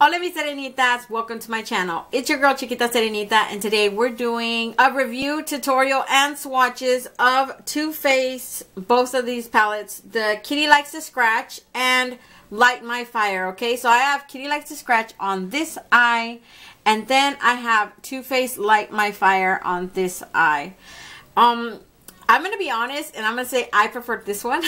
Hola mis serenitas, welcome to my channel. It's your girl Chiquita Serenita, and today we're doing a review tutorial and swatches of Too Faced, both of these palettes, the Kitty Likes to Scratch and Light My Fire. Okay, so I have Kitty Likes to Scratch on this eye, and then I have Too Faced Light My Fire on this eye. I'm gonna be honest, and I'm gonna say I prefer this one,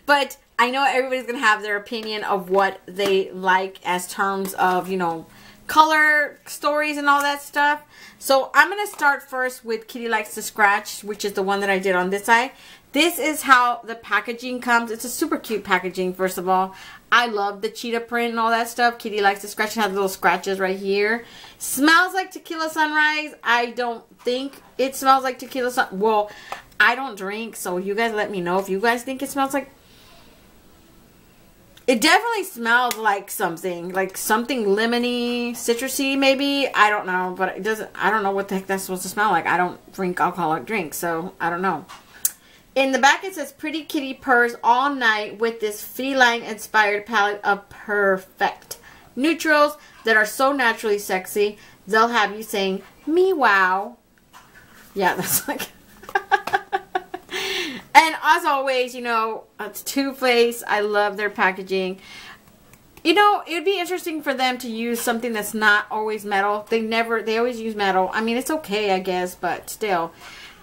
but I know everybody's going to have their opinion of what they like as terms of, you know, color, stories, and all that stuff. So I'm going to start first with Kitty Likes to Scratch, which is the one that I did on this eye. This is how the packaging comes. It's a super cute packaging, first of all. I love the cheetah print and all that stuff. Kitty Likes to Scratch. It has little scratches right here. Smells like Tequila Sunrise. I don't think it smells like Tequila Sunrise. Well, I don't drink, so you guys let me know if you guys think it smells like. It definitely smells like something lemony, citrusy maybe. I don't know, but it doesn't. I don't know what the heck that's supposed to smell like. I don't drink alcoholic drinks, so I don't know. In the back it says Pretty Kitty Purrs All Night with this feline inspired palette of perfect neutrals that are so naturally sexy. They'll have you saying, me wow. Yeah, that's like... And as always, you know, it's Too Faced. I love their packaging. You know, it would be interesting for them to use something that's not always metal. They always use metal. I mean, it's okay, I guess, but still.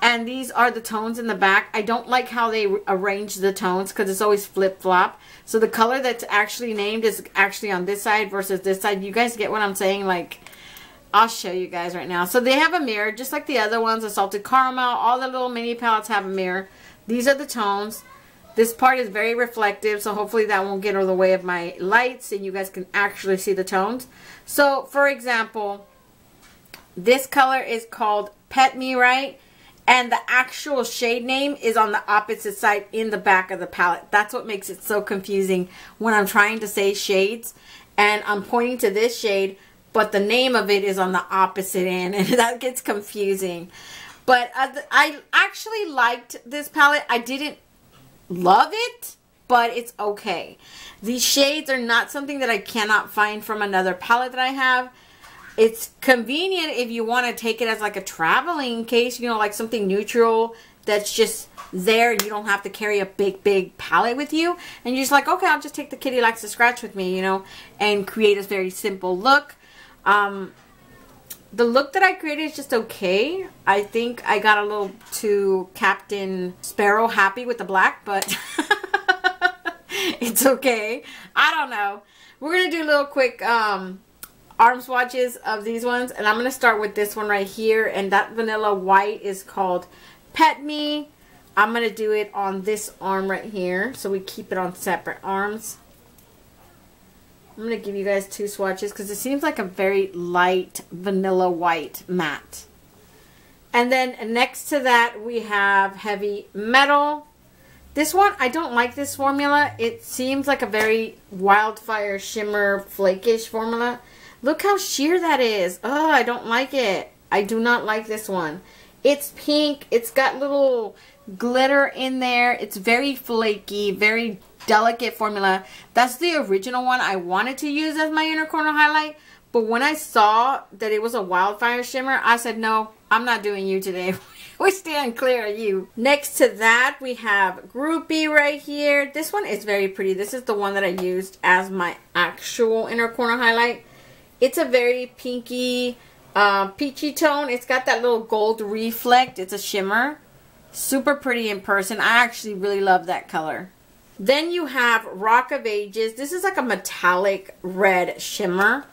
And these are the tones in the back. I don't like how they arrange the tones because it's always flip-flop. So the color that's actually named is actually on this side versus this side. You guys get what I'm saying? Like, I'll show you guys right now. So they have a mirror, just like the other ones. The Salted Caramel, all the little mini palettes have a mirror. These are the tones. This part is very reflective, so hopefully that won't get in the way of my lights and you guys can actually see the tones. So, for example, this color is called Pet Me Right, and the actual shade name is on the opposite side in the back of the palette. That's what makes it so confusing when I'm trying to say shades, and I'm pointing to this shade, but the name of it is on the opposite end, and that gets confusing. But I actually liked this palette. I didn't love it, but it's okay. These shades are not something that I cannot find from another palette that I have. It's convenient if you want to take it as like a traveling case, you know, like something neutral that's just there. You don't have to carry a big palette with you. And you're just like, okay, I'll just take the Kitty Likes to Scratch with me, you know, and create a very simple look. The look that I created is just okay. I think I got a little too Captain Sparrow happy with the black, but it's okay. I don't know. We're going to do a little quick arm swatches of these ones. And I'm going to start with this one right here. And that vanilla white is called Pet Me. I'm going to do it on this arm right here. So we keep it on separate arms. I'm going to give you guys two swatches because it seems like a very light vanilla white matte. And then next to that we have Heavy Metal. This one, I don't like this formula. It seems like a very Wildfire Shimmer Flakish formula. Look how sheer that is. Oh, I don't like it. I do not like this one. It's pink. It's got little glitter in there. It's very flaky, very delicate formula. That's the original one I wanted to use as my inner corner highlight, but when I saw that it was a Wildfire Shimmer, I said, no, I'm not doing you today. We're staying clear of you. Next to that, we have Groupie right here. This one is very pretty. This is the one that I used as my actual inner corner highlight. It's a very pinky, peachy tone. It's got that little gold reflect. It's a shimmer. Super pretty in person. I actually really love that color. Then you have Rock of Ages. This is like a metallic red shimmer.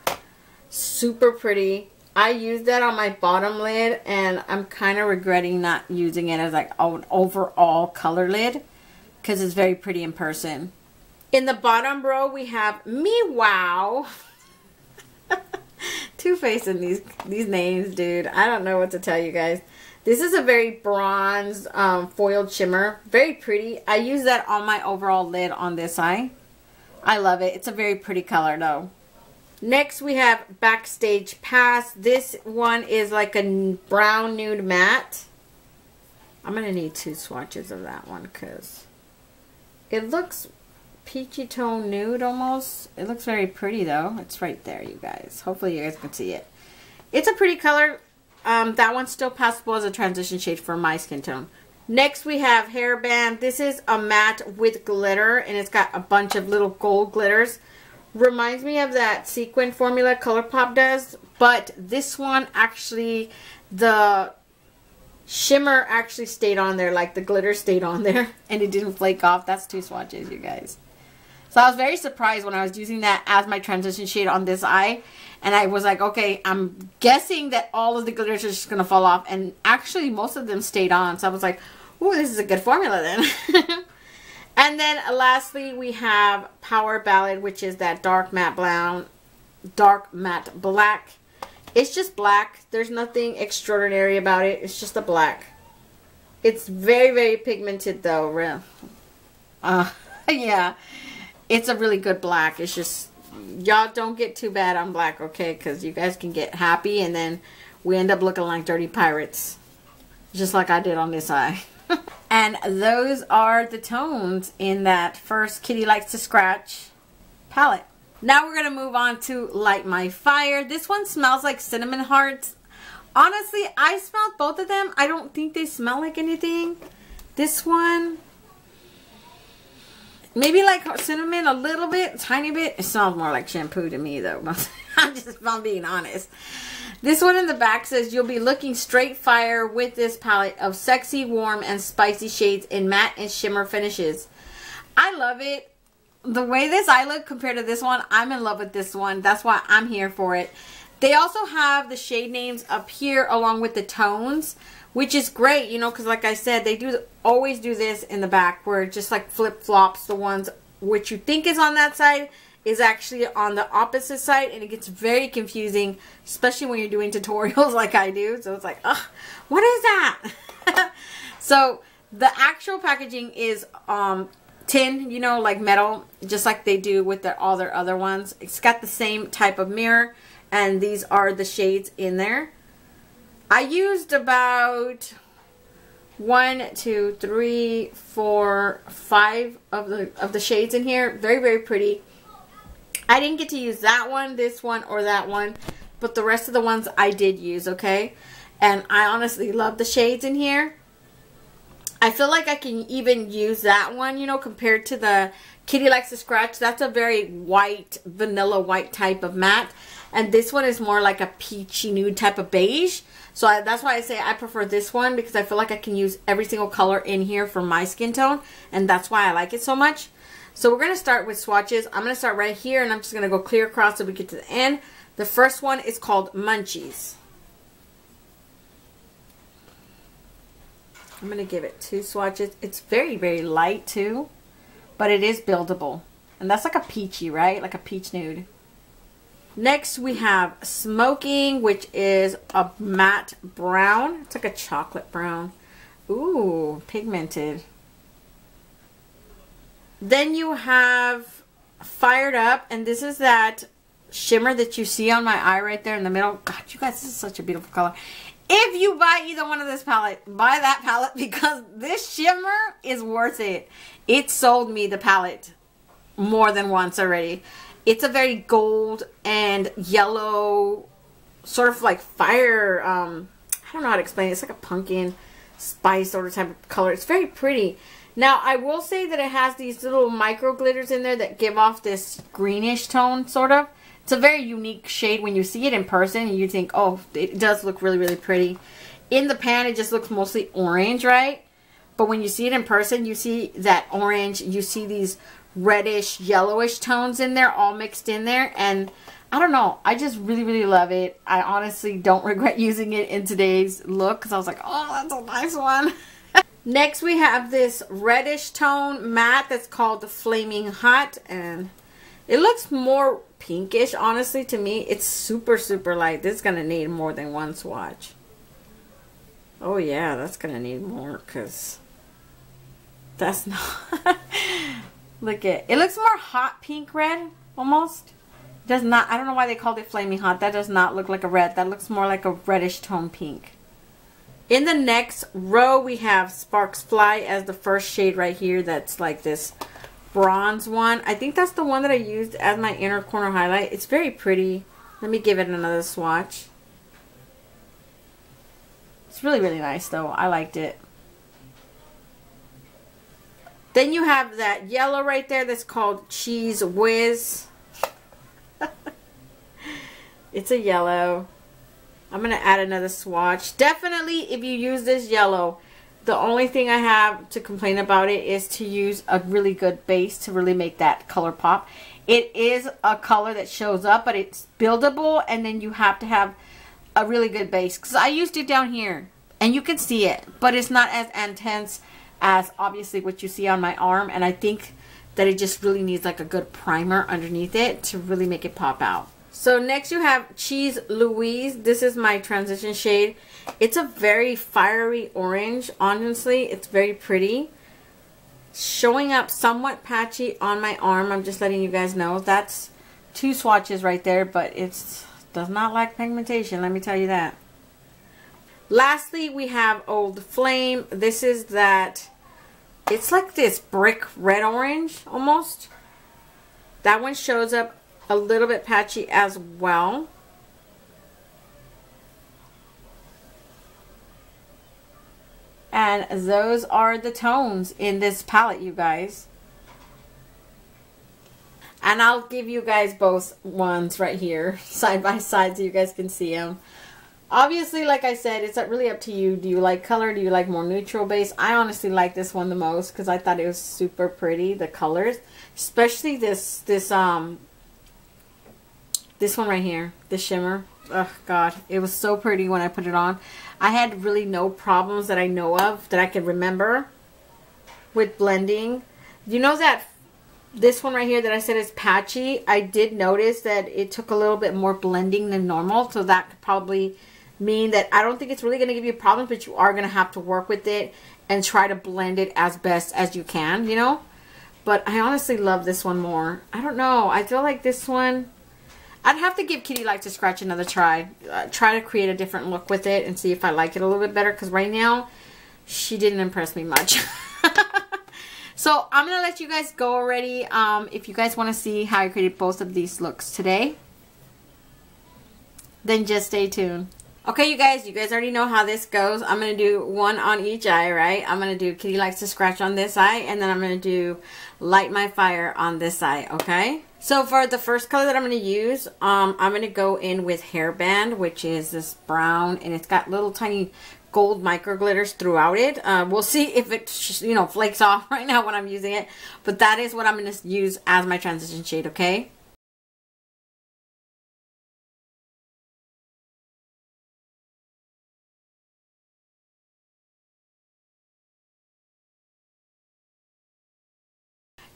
Super pretty. I used that on my bottom lid, and I'm kind of regretting not using it as like an overall color lid because it's very pretty in person. In the bottom row, we have Me Wow. Too Faced in these names, dude. I don't know what to tell you guys. This is a very bronze foiled shimmer. Very pretty. I use that on my overall lid on this eye. I love it. It's a very pretty color though. Next we have Backstage Pass. This one is like a brown nude matte. I'm going to need two swatches of that one because it looks peachy tone nude almost. It looks very pretty though. It's right there, you guys. Hopefully you guys can see it. It's a pretty color. That one's still passable as a transition shade for my skin tone. Next we have Hairband. This is a matte with glitter, and it's got a bunch of little gold glitters. Reminds me of that sequin formula ColourPop does, but this one actually, the shimmer actually stayed on there, like the glitter stayed on there, and it didn't flake off. That's 2 swatches, you guys. So I was very surprised when I was using that as my transition shade on this eye, and I was like, okay, I'm guessing that all of the glitters are just gonna fall off, and actually most of them stayed on. So I was like, ooh, this is a good formula then. And then lastly we have Power Ballad, which is that dark matte black. It's just black. There's nothing extraordinary about it. It's just a black. It's very, very pigmented though. Yeah. It's a really good black. It's just, y'all don't get too bad on black, okay? Because you guys can get happy and then we end up looking like dirty pirates. Just like I did on this eye. And those are the tones in that first Kitty Likes to Scratch palette. Now we're going to move on to Light My Fire. This one smells like cinnamon hearts. Honestly, I smelled both of them. I don't think they smell like anything. This one, maybe like cinnamon a little bit, tiny bit. It smells more like shampoo to me though. if I'm being honest. This one in the back says, you'll be looking straight fire with this palette of sexy, warm, and spicy shades in matte and shimmer finishes. I love it. The way this eye look compared to this one, I'm in love with this one. That's why I'm here for it. They also have the shade names up here along with the tones, which is great, you know, because like I said, they do always do this in the back where it just like flip-flops the ones which you think is on that side is actually on the opposite side, and it gets very confusing, especially when you're doing tutorials like I do. So it's like, ugh, what is that? So the actual packaging is tin, you know, like metal, just like they do with all their other ones. It's got the same type of mirror, and these are the shades in there. I used about 1, 2, 3, 4, 5 of the shades in here. Very, very pretty. I didn't get to use that one, this one, or that one, but the rest of the ones I did use, okay? And I honestly love the shades in here. I feel like I can even use that one, you know, compared to the Kitty Likes to Scratch. That's a very white, vanilla white type of matte. And this one is more like a peachy nude type of beige. So that's why I say I prefer this one, because I feel like I can use every single color in here for my skin tone. And that's why I like it so much. So we're going to start with swatches. I'm going to start right here, and I'm just going to go clear across so we get to the end. The first one is called Munchies. I'm going to give it 2 swatches. It's very, very light too, but it is buildable. And that's like a peachy, right? Like a peach nude. Next we have Smoking, which is a matte brown. It's like a chocolate brown. Ooh, pigmented. Then you have Fired Up, and this is that shimmer that you see on my eye right there in the middle. God, you guys, this is such a beautiful color. If you buy either one of this palette, buy that palette, because this shimmer is worth it. It sold me the palette more than once already. It's a very gold and yellow, sort of like fire, I don't know how to explain it. It's like a pumpkin spice sort of type of color. It's very pretty. Now, I will say that it has these little micro glitters in there that give off this greenish tone, sort of. It's a very unique shade. When you see it in person, you think, oh, it does look really, really pretty. In the pan, it just looks mostly orange, right? But when you see it in person, you see that orange. You see these reddish, yellowish tones in there, all mixed in there. And I don't know. I just really, really love it. I honestly don't regret using it in today's look, because I was like, oh, that's a nice one. Next, we have this reddish tone matte that's called the Flaming Hot, and it looks more pinkish, honestly, to me. It's super, super light. This is going to need more than one swatch. Oh, yeah, that's going to need more, because that's not... Look at it. It looks more hot pink red, almost. It does not... I don't know why they called it Flaming Hot. That does not look like a red. That looks more like a reddish tone pink. In the next row, we have Sparks Fly as the first shade right here. That's like this bronze one. I think that's the one that I used as my inner corner highlight. It's very pretty. Let me give it another swatch. It's really, really nice though. I liked it. Then you have that yellow right there that's called Cheese Whiz. It's a yellow. I'm going to add another swatch. Definitely, if you use this yellow, the only thing I have to complain about it is to use a really good base to really make that color pop. It is a color that shows up, but it's buildable, and then you have to have a really good base. Because I used it down here, and you can see it, but it's not as intense as obviously what you see on my arm, and I think that it just really needs like a good primer underneath it to really make it pop out. So next you have Cheese Louise. This is my transition shade. It's a very fiery orange. Honestly, it's very pretty. Showing up somewhat patchy on my arm. I'm just letting you guys know. That's 2 swatches right there, but it does not lack pigmentation, let me tell you that. Lastly, we have Old Flame. This is that, it's like this brick red orange almost. That one shows up a little bit patchy as well. And those are the tones in this palette, you guys. And I'll give you guys both ones right here, side by side, so you guys can see them. Obviously, like I said, it's really up to you. Do you like color? Do you like more neutral base? I honestly like this one the most because I thought it was super pretty, the colors. Especially this one right here, the shimmer. Oh God, it was so pretty when I put it on. I had really no problems that I know of, that I can remember, with blending. You know that this one right here that I said is patchy, I did notice that it took a little bit more blending than normal, so that could probably mean that I don't think it's really going to give you problems, but you are going to have to work with it and try to blend it as best as you can, you know. But I honestly love this one more. I don't know, I feel like this one, I'd have to give Kitty Likes to Scratch another try. Try to create a different look with it and see if I like it a little bit better, because right now she didn't impress me much. So I'm going to let you guys go already. If you guys want to see how I created both of these looks today, then just stay tuned. Okay, you guys already know how this goes. I'm going to do one on each eye, right? I'm going to do Kitty Likes to Scratch on this eye, and then I'm going to do Light My Fire on this eye, okay? So for the first color that I'm going to use, I'm going to go in with Hairband, which is this brown, and it's got little tiny gold micro glitters throughout it. We'll see if it, you know, flakes off right now when I'm using it, but that is what I'm going to use as my transition shade, okay?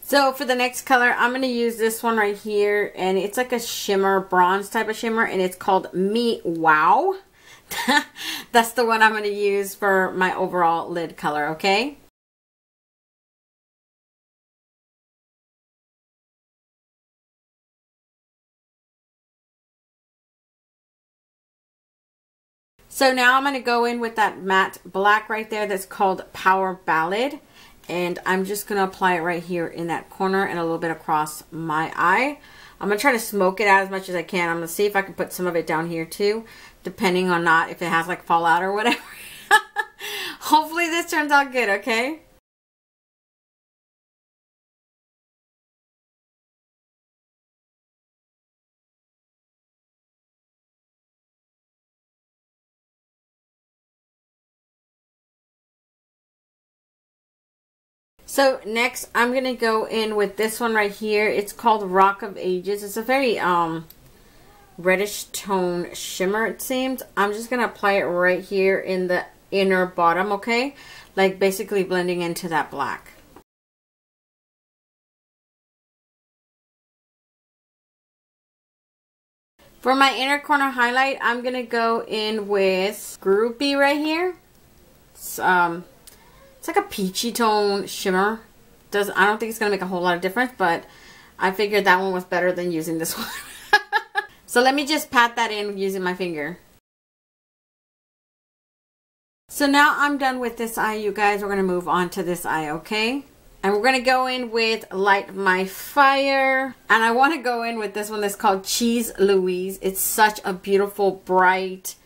So for the next color, I'm going to use this one right here, and it's like a shimmer, bronze type of shimmer, and it's called Me Wow. That's the one I'm going to use for my overall lid color, okay? So now I'm going to go in with that matte black right there that's called Power Ballad. And I'm just going to apply it right here in that corner and a little bit across my eye. I'm going to try to smoke it out as much as I can. I'm going to see if I can put some of it down here too, depending on not if it has like fallout or whatever. Hopefully this turns out good, okay? So next I'm going to go in with this one right here. It's called Rock of Ages. It's a very reddish tone shimmer, it seems. I'm just going to apply it right here in the inner bottom, okay? Like basically blending into that black. For my inner corner highlight, I'm going to go in with Groupie right here. It's like a peachy tone shimmer. I don't think it's going to make a whole lot of difference, but I figured that one was better than using this one. So let me just pat that in using my finger. So now I'm done with this eye, you guys. We're going to move on to this eye, okay? And we're going to go in with Light My Fire. And I want to go in with this one that's called Cheese Louise. It's such a beautiful, bright,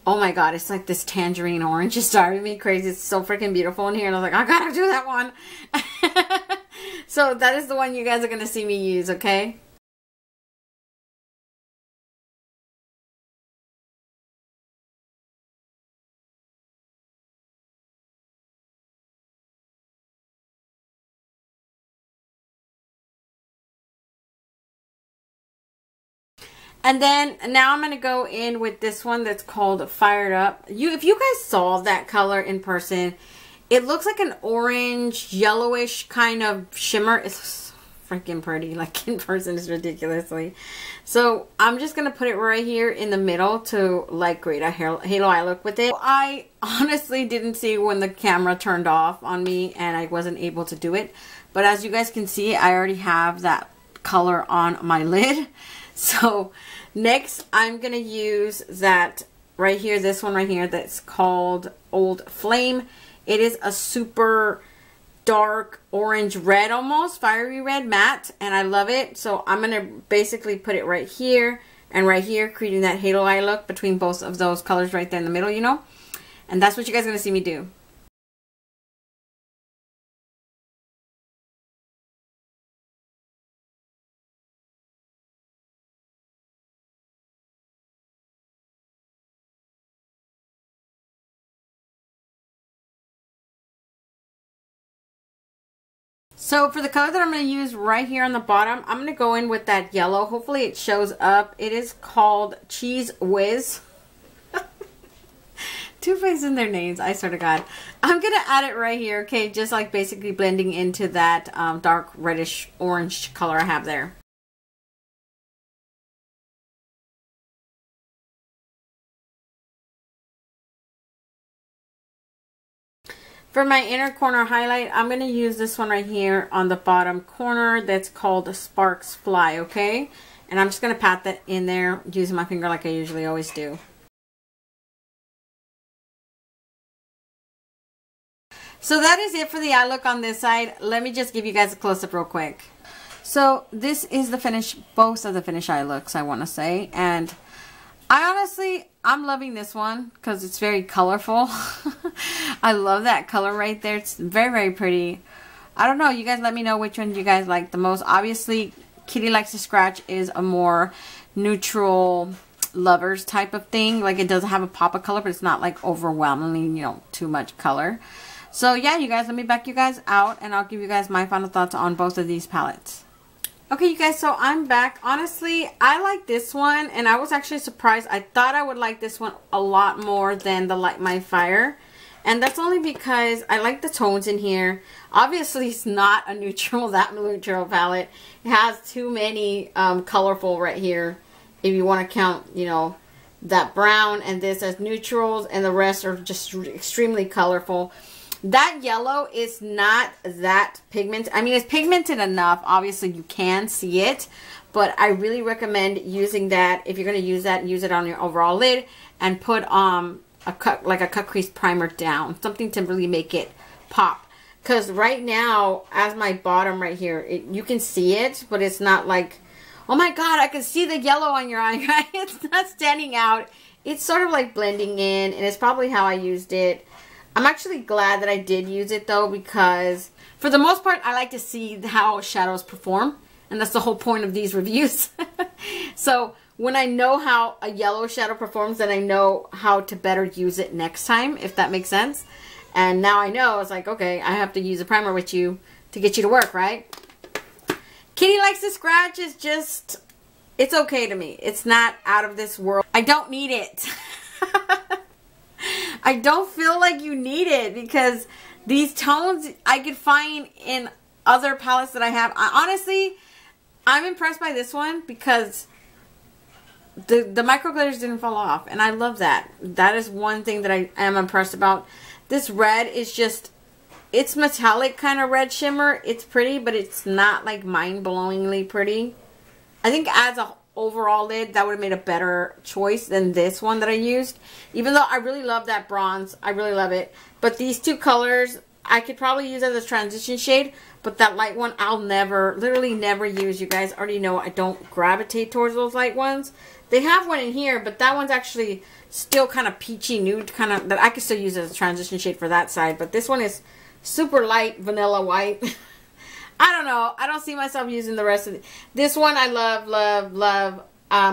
oh my god, it's like this tangerine orange. It's driving me crazy. It's so freaking beautiful in here. And I was like, I gotta do that one. So that is the one you guys are going to see me use, okay? And then now I'm going to go in with this one that's called Fired Up. If you guys saw that color in person, it looks like an orange, yellowish kind of shimmer. It's freaking pretty. Like in person, it's ridiculously. So I'm just going to put it right here in the middle to like create a halo eye look with it. I honestly didn't see when the camera turned off on me and I wasn't able to do it. But as you guys can see, I already have that color on my lid. So next I'm going to use that right here, this one right here that's called Old Flame. It is a super dark orange red, almost fiery red matte, and I love it. So I'm going to basically put it right here and right here, creating that halo eye look between both of those colors right there in the middle, you know. And that's what you guys are going to see me do. So for the color that I'm going to use right here on the bottom, I'm going to go in with that yellow. Hopefully it shows up. It is called Cheese Whiz. Two faces in their names, I swear to God. I'm going to add it right here, okay? Just like basically blending into that dark reddish orange color I have there. For my inner corner highlight, I'm going to use this one right here on the bottom corner that's called Sparks Fly, okay? And I'm just going to pat that in there using my finger like I usually always do. So that is it for the eye look on this side. Let me just give you guys a close-up real quick. So this is the finish, both of the finished eye looks, I want to say. And I'm loving this one because it's very colorful. I love that color right there. It's very, very pretty. I don't know. You guys let me know which one you guys like the most. Obviously, Kitty Likes to Scratch is a more neutral lovers type of thing. Like it doesn't have a pop of color, but it's not like overwhelmingly, you know, too much color. So yeah, you guys, let me back you guys out and I'll give you guys my final thoughts on both of these palettes. Okay, you guys, so I'm back. Honestly, I like this one, and I was actually surprised. I thought I would like this one a lot more than the Light My Fire. And that's only because I like the tones in here. Obviously, it's not a neutral, that neutral palette. It has too many colorful right here. If you want to count, you know, that brown and this as neutrals, and the rest are just extremely colorful. That yellow is not that pigmented. I mean, it's pigmented enough. Obviously, you can see it. But I really recommend using that. If you're going to use that, use it on your overall lid. And put a cut crease primer down. Something to really make it pop. Because right now, as my bottom right here, you can see it. But it's not like, oh my god, I can see the yellow on your eye. Right? It's not standing out. It's sort of like blending in. And it's probably how I used it. I'm actually glad that I did use it though, because for the most part I like to see how shadows perform, and that's the whole point of these reviews. So when I know how a yellow shadow performs, then I know how to better use it next time, if that makes sense. And now I know, it's like, okay, I have to use a primer with you to get you to work, right? Kitty Likes to Scratch is just, it's okay to me. It's not out of this world. I don't need it. I don't feel like you need it, because these tones I could find in other palettes that I have. Honestly, I'm impressed by this one because the micro glitters didn't fall off, and I love that. That is one thing that I am impressed about. This red is just, it's metallic kind of red shimmer. It's pretty, but it's not like mind-blowingly pretty. I think as a overall lid, that would have made a better choice than this one that I used. Even though I really love that bronze. I really love it. But these two colors, I could probably use as a transition shade, but that light one I'll never, literally never use. You guys already know I don't gravitate towards those light ones. They have one in here, but that one's actually still kind of peachy nude, kind of, that I could still use as a transition shade for that side. But this one is super light vanilla white. I don't know. I don't see myself using the rest of it. This one I love, love, love.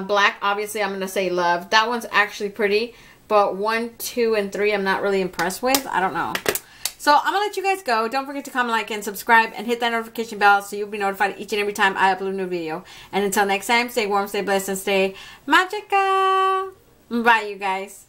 Black, obviously, I'm going to say love. That one's actually pretty. But 1, 2, and 3, I'm not really impressed with. I don't know. So I'm going to let you guys go. Don't forget to comment, like, and subscribe. And hit that notification bell so you'll be notified each and every time I upload a new video. And until next time, stay warm, stay blessed, and stay magical. Bye, you guys.